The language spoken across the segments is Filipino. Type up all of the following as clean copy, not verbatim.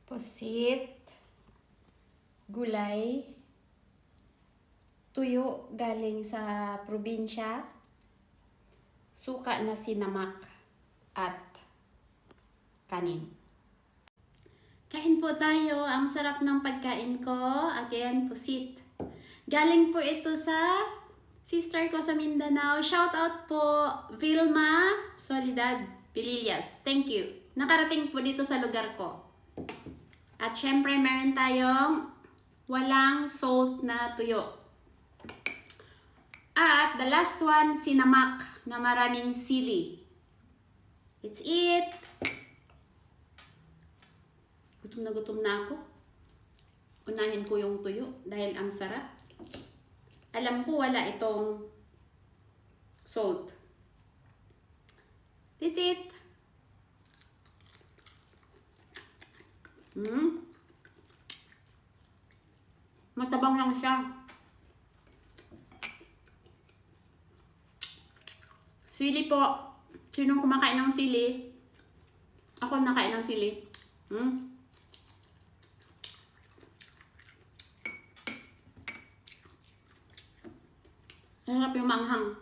pusit, gulay, tuyo galing sa probinsya, suka na sinamak, at kanin. Kain po tayo. Ang sarap ng pagkain ko. Again, pusit. Galing po ito sa sister ko sa Mindanao. Shout out po, Vilma Soledad Pilillas. Thank you. Nakarating po dito sa lugar ko. At syempre, meron tayong walang salt na tuyo. At the last one, sinamak na maraming sili. Let's eat! Gutom na ako. Unahin ko yung tuyo dahil ang sarap. Alam ko wala itong salt. Let's eat! Masabang lang siya. Sili po. Sinong kumakain ng sili? Ako nakain ng sili. Sarap yung manghang.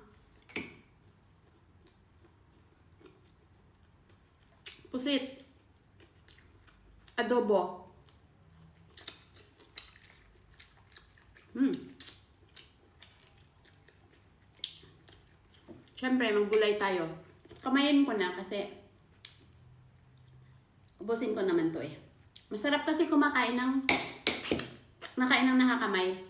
Pusit. Adobo. Siyempre, maggulay tayo. Kamayin ko na kasi ubusin ko naman to eh. Masarap kasi kumakain ng nakakamay.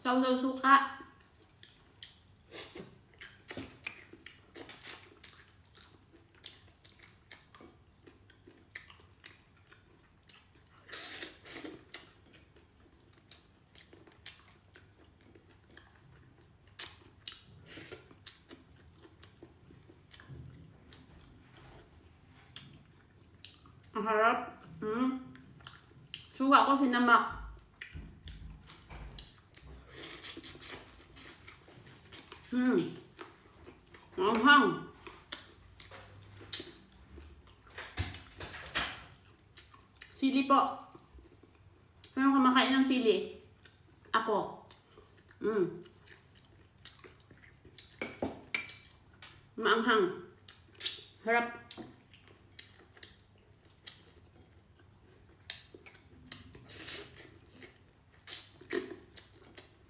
Sausaw suka. Ang harap. Suka ko sinamak. Anghang. Sili po. Sino kumakain ng sili? Ako. Maanghang. Harap.